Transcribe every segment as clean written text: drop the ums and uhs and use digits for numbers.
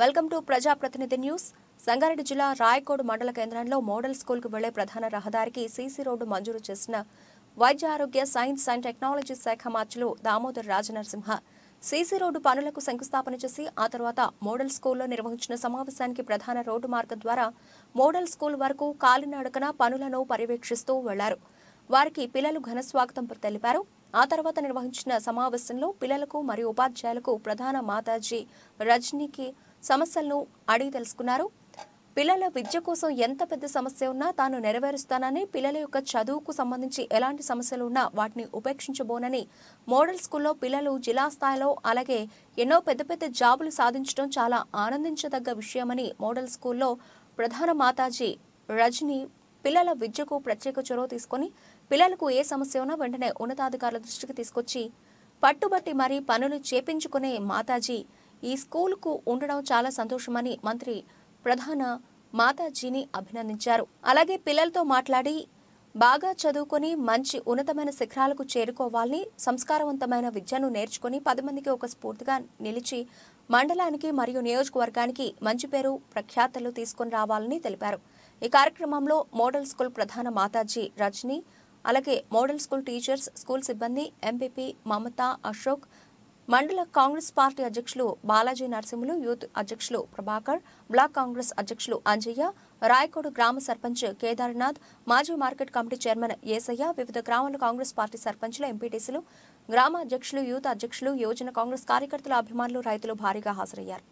Welcome to ప్రజాప్రతినిధి news. Sangareddy జిల్లా రాయకోడ్ మండల కేంద్రంలో మోడల్ స్కూల్కు వెళ్లే ప్రధాన రహదారికి సీసీ రోడ్డు మంజూరు చేసిన వైద్య ఆరోగ్య సైన్స్ అండ్ టెక్నాలజీ శాఖ మార్చులు దామోదర్ రాజనరసింహ సీసీ రోడ్డు పనులకు శంకుస్థాపన చేసి ఆ తర్వాత మోడల్ స్కూల్లో నిర్వహించిన సమావేశానికి ప్రధాన రోడ్డు మార్గం ద్వారా మోడల్ స్కూల్ వరకు కాలినడకన పనులను పర్యవేక్షిస్తూ వెళ్లారు. వారికి పిల్లలు ఘన స్వాగతం తెలిపారు. ఆ తర్వాత నిర్వహించిన సమావేశంలో పిల్లలకు మరియు ఉపాధ్యాయులకు ప్రధాన మాతాజీ రజనీకి సమస్యలను అడిగి తెలుసుకున్నారు. పిల్లల విద్య కోసం ఎంత పెద్ద సమస్య ఉన్నా తాను నెరవేరుస్తానని, పిల్లల యొక్క చదువుకు సంబంధించి ఎలాంటి సమస్యలు ఉన్నా వాటిని ఉపేక్షించబోనని, మోడల్ స్కూల్లో పిల్లలు జిల్లా స్థాయిలో అలాగే ఎన్నో పెద్ద పెద్ద జాబులు సాధించడం చాలా ఆనందించదగ్గ విషయమని మోడల్ స్కూల్లో ప్రధాన మాతాజీ రజనీ పిల్లల విద్యకు ప్రత్యేక చొరవ తీసుకుని పిల్లలకు ఏ సమస్య ఉన్నా వెంటనే ఉన్నతాధికారుల దృష్టికి తీసుకొచ్చి పట్టుబట్టి మరీ పనులు చేపించుకునే మాతాజీ ఈ స్కూలుకు ఉండడం చాలా సంతోషమని మంత్రి ప్రధాన మాతాజీని అభినందించారు. అలాగే పిల్లలతో మాట్లాడి బాగా చదువుకొని మంచి ఉన్నతమైన శిఖరాలకు చేరుకోవాలని, సంస్కారవంతమైన విద్యను నేర్చుకుని 10 మందికి ఒక స్ఫూర్తిగా నిలిచి మండలానికి మరియు నియోజకవర్గానికి మంచి పేరు ప్రఖ్యాతలు తీసుకుని రావాలని తెలిపారు. ఈ కార్యక్రమంలో మోడల్ స్కూల్ ప్రధాన మాతాజీ రజనీ, అలాగే మోడల్ స్కూల్ టీచర్స్, స్కూల్ సిబ్బంది, ఎంపీపీ మమతా అశోక్, మండల కాంగ్రెస్ పార్టీ అధ్యక్షులు బాలాజీ నరసింహులు, యూత్ అధ్యక్షులు ప్రభాకర్, బ్లాక్ కాంగ్రెస్ అధ్యక్షులు అంజయ్య, రాయకోడు గ్రామ సర్పంచ్ కేదార్నాథ్, మాజీ మార్కెట్ కమిటీ చైర్మన్ ఏసయ్య, వివిధ గ్రామాల కాంగ్రెస్ పార్టీ సర్పంచ్లు, ఎంపీటీసీలు, గ్రామ అధ్యక్షులు, యూత్ అధ్యక్షులు, యువజన కాంగ్రెస్ కార్యకర్తల అభిమానులు, రైతులు భారీగా హాజరయ్యారు.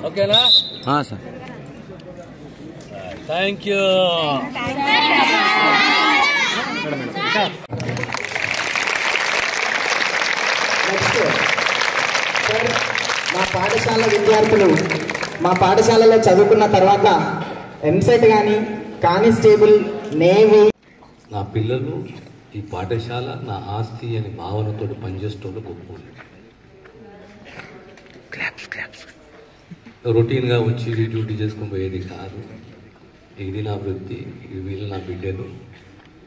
ఓకేనా? సార్. Thank you. మా పాఠశాల విద్యార్థులు మా పాఠశాలలో చదువుకున్న తర్వాత ఎంసెట్ కానీ కానిస్టేబుల్, నేవీ. నా పిల్లలు ఈ పాఠశాల నా ఆస్తి అని భావనతో పనిచేసేటోళ్ళు గొప్ప. రొటీన్గా వచ్చి డ్యూటీ చేసుకుని పోయేది కాదు. ఇది నా వృత్తి, వీళ్ళు నా బిడ్డలు,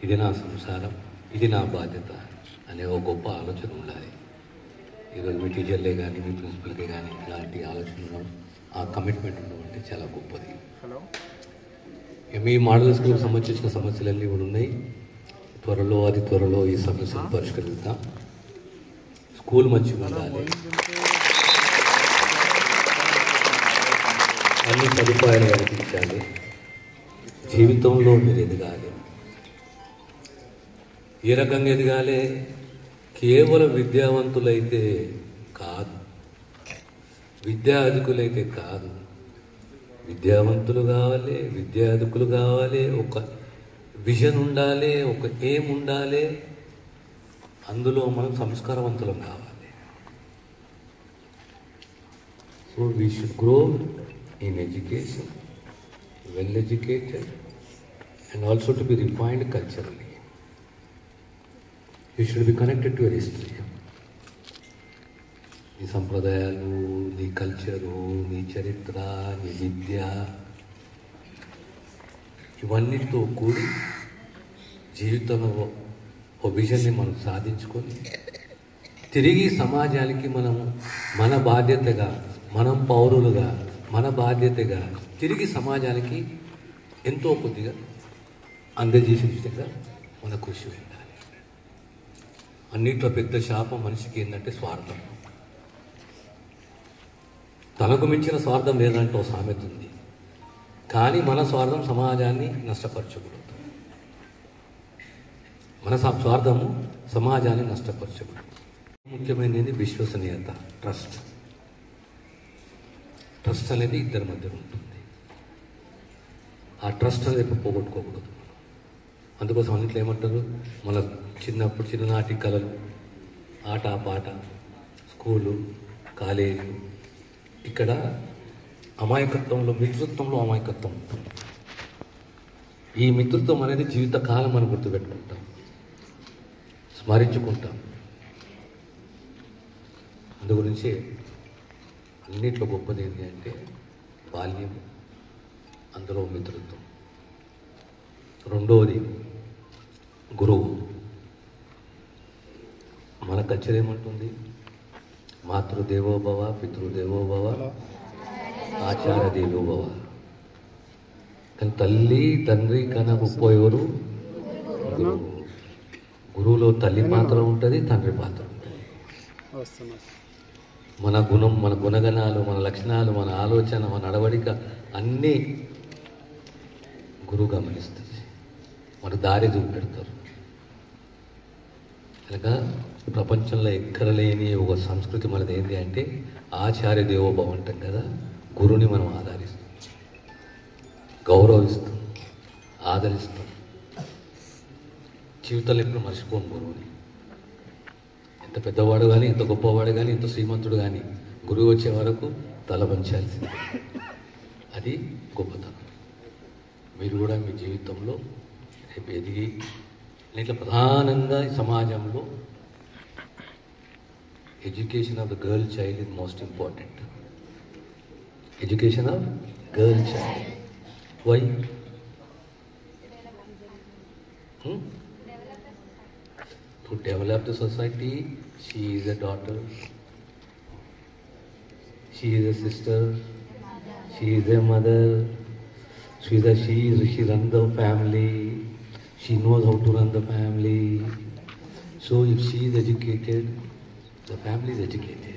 ఇది నా సంసారం, ఇది నా బాధ్యత అనే ఒక గొప్ప ఆలోచన ఉండాలి. ఈరోజు మీ టీచర్లే కానీ మీ ప్రిన్సిపల్కే కానీ ఇలాంటి ఆలోచన ఉండడం, ఆ కమిట్మెంట్ ఉండడం అంటే చాలా గొప్పది. మీ మోడల్ స్కూల్కి సంబంధించిన సమస్యలన్నీ కూడా ఉన్నాయి. త్వరలో ఈ సమస్యను పరిష్కరిస్తాం. స్కూల్ మంచిగా ఉండాలి, అన్ని సదుపాయాలు కల్పించాలి, జీవితంలో మీరు ఎదగాలి. ఏ రకంగా ఎదగాలి? కేవలం విద్యావంతులైతే కాదు, విద్యాధికులైతే కాదు, విద్యావంతులు కావాలి, విద్యాధికులు కావాలి. ఒక విజన్ ఉండాలి, ఒక ఎయిమ్ ఉండాలి. అందులో మనం సంస్కారవంతులం కావాలి. So we should grow in education, well educated, and also to be refined culturally. You should be connected to your history. నీ సంప్రదాయాలు, నీ కల్చరు, నీ చరిత్ర, నీ విద్య, ఇవన్నిటితో కూడి జీవితంలో ఒక విజన్ని మనం సాధించుకొని తిరిగి సమాజానికి మనము మన బాధ్యతగా, మనం పౌరులుగా మన బాధ్యతగా తిరిగి సమాజానికి ఎంతో కొద్దిగా అందజేసే విధంగా మన కృషి ఉండాలి. అన్నిట్లో పెద్ద శాపం మనిషికి ఏంటంటే స్వార్థం. తనకు మించిన స్వార్థం లేదంటే ఒక సామెత ఉంది. కానీ మన స్వార్థం సమాజాన్ని నష్టపరచకూడదు. మన స్వార్థము సమాజాన్ని నష్టపరచకూడదు. ముఖ్యమైనది విశ్వసనీయత, ట్రస్ట్. ట్రస్ట్ అనేది ఇద్దరి మధ్య ఉంటుంది. ఆ ట్రస్ట్ అనేది పోగొట్టుకోకూడదు. అందుకోసం అన్నింటిలో ఏమంటారు, మన చిన్ననాటి కళలు, ఆట పాట, స్కూలు, కాలేజీ, ఇక్కడ అమాయకత్వంలో, మిత్రుత్వంలో అమాయకత్వం ఉంటుంది. ఈ మిత్రుత్వం అనేది జీవితకాలం మనం గుర్తుపెట్టుకుంటాం. స్మరించుకుంటాం. అందు గురించి అన్నిట్లో గొప్పది ఏంటి అంటే బాల్యం, అందులో మిత్రత్వం. రెండవది గురువు. మన కల్చర్ ఏమంటుంది? మాతృదేవోభవ, పితృదేవోభవ, ఆచార్య దేవోభవ. కానీ తల్లి తండ్రి కన్నా గొప్ప ఎవరు? గురువు. గురువులో తల్లి పాత్ర ఉంటుంది, తండ్రి పాత్ర ఉంటుంది. మన గుణం, మన గుణగణాలు, మన లక్షణాలు, మన ఆలోచన, మన నడవడిక అన్నీ గురువు గమనిస్తుంది, మన దారి చూపెడతారు. కనుక ప్రపంచంలో ఎక్కడ లేని ఒక సంస్కృతి మనది ఏంటి అంటే ఆచార్య దేవోభవ అంటాం కదా. గురువుని మనం ఆదరిస్తాం, గౌరవిస్తాం, ఆదరిస్తాం. జీవితంలో ఎప్పుడు మర్చిపోం గురువుని. ఎంత పెద్దవాడు కానీ, ఎంత గొప్పవాడు కానీ, ఎంత శ్రీమంతుడు కానీ గురువు వచ్చే వరకు తల వంచాల్సింది. అది గొప్పతనం. మీరు కూడా మీ జీవితంలో రేపు ఎదిగి ఇట్లా ప్రధానంగా ఈ సమాజంలో education of the girl child is most important. Education of girl child. Why? To develop the society. She is a daughter, she is a sister, she is a mother, she runs the family, she knows how to run the family. So if she is educated, the family is educated.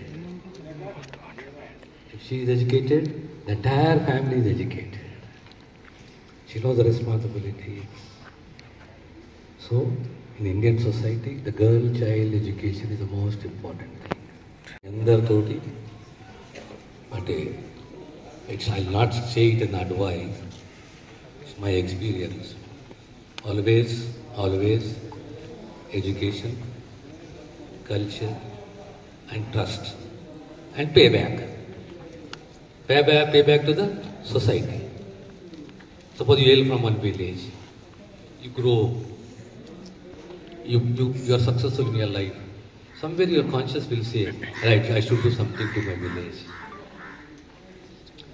If she is educated, the entire family is educated. She knows the responsibilities. So in Indian society, the girl child education is the most important thing. Andartoti, but I'll not say it in advice. It's my experience. Always education, culture, and trust, and payback. Payback to the society. Suppose you hail from one village, you grow. You are successful in your life. Somewhere your conscience will say, right, I should do something to my village.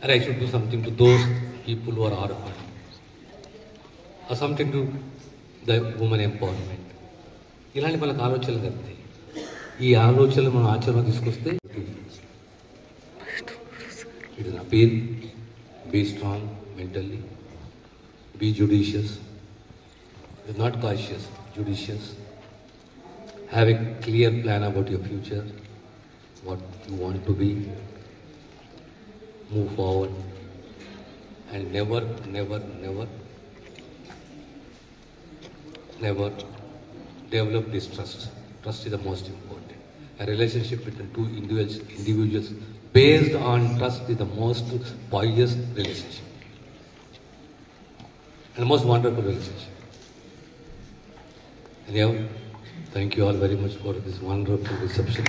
Or I should do something to those people who are orphaned. Or something to the women empowerment. ఇలాంటి మనకు ఆలోచనలు కలుగుతాయి. ఈ ఆలోచనలు మనం ఆచరణ తీసుకొస్తే it is appeal, be strong mentally, be judicious, not cautious, judicious. Have a clear plan about your future, what you want to be. Move forward and never develop distrust. Trust is the most important. A relationship between two individuals based on trust is the most pious relationship and the most wonderful relationship. Anyhow, thank you all very much for this wonderful reception.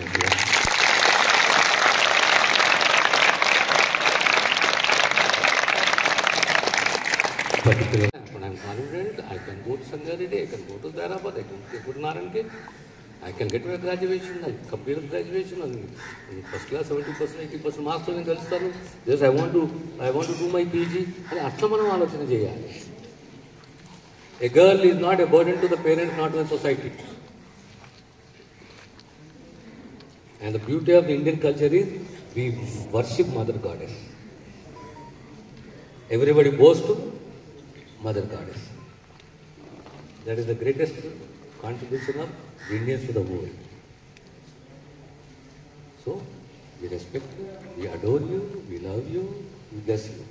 Particularly, when I'm confident, I can go to Sangareddy, I can go to Dharabad, I can go to Naranke, I can get my graduation, I complete graduation, and in first class 70%, 80% marks on the yes, I want to do my PG, and atla manam alochana cheyali. A girl is not a burden to the parents, not to the society. And the beauty of the Indian culture is we worship Mother Goddess. Everybody bows to Mother Goddess. That is the greatest contribution of Indians to the world. So, we respect you, we adore you, we love you, we bless you.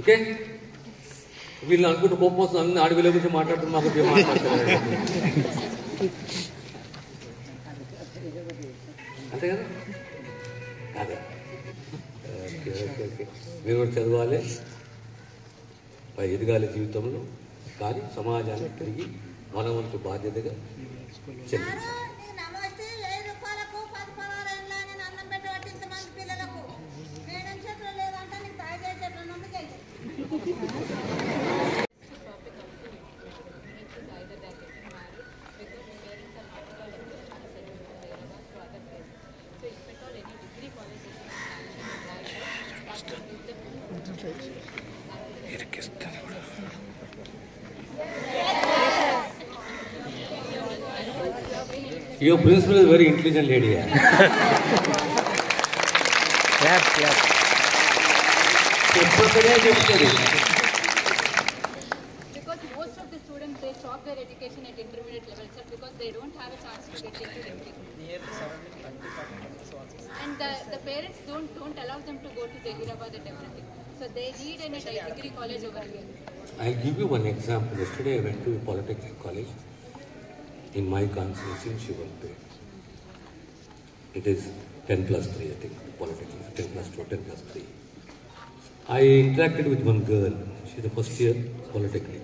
Okay? వీళ్ళు అనుకుంటూ కోపం వస్తుంది, అన్ని అడవిలో గురించి మాట్లాడుతున్నా మాకు మాట్లాడుతున్నారు అంతే కదా కాదా? Okay okay okay. మీరు కూడా చదవాలి, ఎదగాలి జీవితంలో, కానీ సమాజానికి తిరిగి మన వంతు బాధ్యతగా చెల్లించాలి. Your principal is very intelligent lady. Because most of the students, they stop their education at intermediate level, sir, because they don't have a chance to get into degree. And the parents don't allow them to go to Jahirabad and everything. So they need a degree college over here. I'll give you one example. Yesterday I went to a polytechnic college in my constituency in Shivanpet. It is 10 plus 3, I think, polytechnic, 10 plus 2, 10 plus 3. I interacted with one girl. She's the first year polytechnic.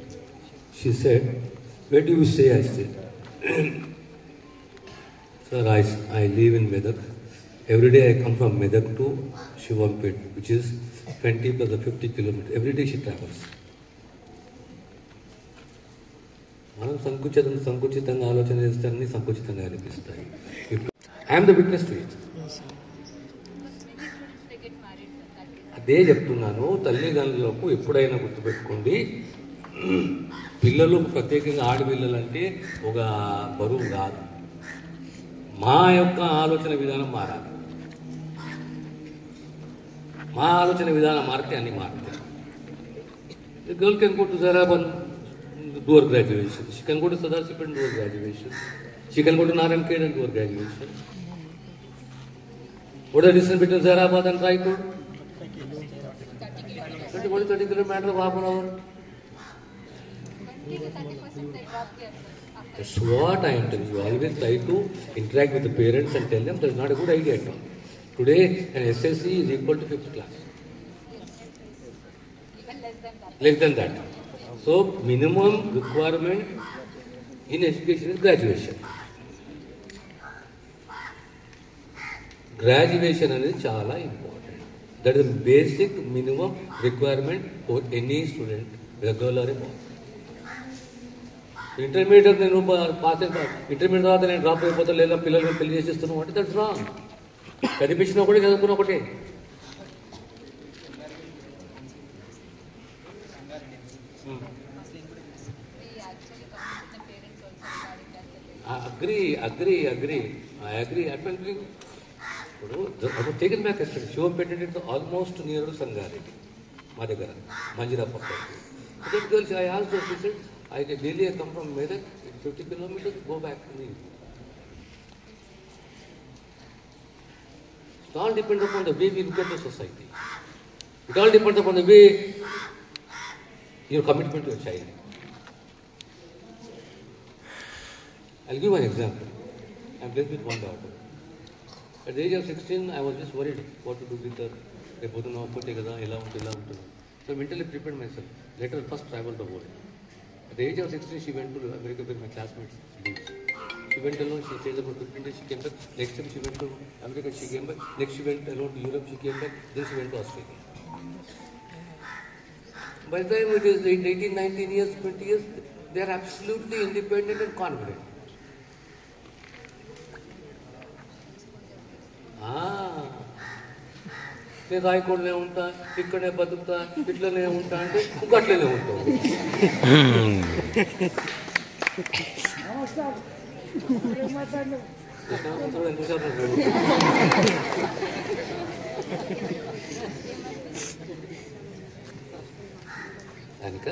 She said, "Where do you stay?" I said, "Sir, I live in Medak. Every day I come from Medak to Shivanpet, which is 20 plus 50 kilometers. Every day she travels." మనం సంకుచితంగా ఆలోచన చేస్తే అన్ని సంకుచితంగా అనిపిస్తాయి. I'm the witness to it. అదే చెప్తున్నాను, తల్లిదండ్రులకు ఎప్పుడైనా గుర్తుపెట్టుకోండి, పిల్లలు ప్రత్యేకంగా ఆడపిల్లలంటే ఒక బరువు కాదు. మా యొక్క ఆలోచన విధానం మారాలి. మా ఆలోచన విధానం మారితే అన్ని మారుతాయి. The girl can go to Zaraban, do her graduation. She can go to Sadarship and do her graduation. She can go to Narayankhed and do her graduation. What is the distance between Zarabad and Raipur? 30 kilometers, half an hour. 20 to 30% they drop here. That's what I am telling you. Always try to interact with the parents and tell them that's not a good idea at all. Today, an SSC is equal to 5th class. Even less than that. Less than that. So, minimum requirement in education is graduation. Graduation is చాలా important. That is the basic minimum requirement for any student, whether girl or a boy. Intermediate నేను pass intermediate తర్వాత నేను drop అయిపోతా, లేదా పిల్లలు పెళ్లి చేసేస్తున్నావు అంటే that's wrong. చదివించిన ఒకటి, చదువుకున్న ఒకటే. I agree. ఇప్పుడు taken back STD Shivampet almost near Sangareddy మా దగ్గర మంజిరా పక్క. I asked the officer, I daily come from Medak, 50 kilometers, go back to me. It all depends upon the way we look at the society. It all depends upon the way your commitment to your child. I'll give an example. I'm blessed with one daughter. At the age of 16, I was just worried what to do with her. So mentally prepared myself. Later, first travel the world. At the age of 16, she went to America with my classmates. She went alone, she stayed about 15 days, she came back. Next time she went to America, she came back. Next she went alone to Europe, she came back. Then she went to Australia. By the time it is 18, 19 years, 20 years, they are absolutely independent and confident. నేను రాయకూడనే ఉంటా, ఇక్కడే బతుకుతా, ఇట్లనే ఉంటా అంటే ఇంకట్లనే ఉంటావు. కనుక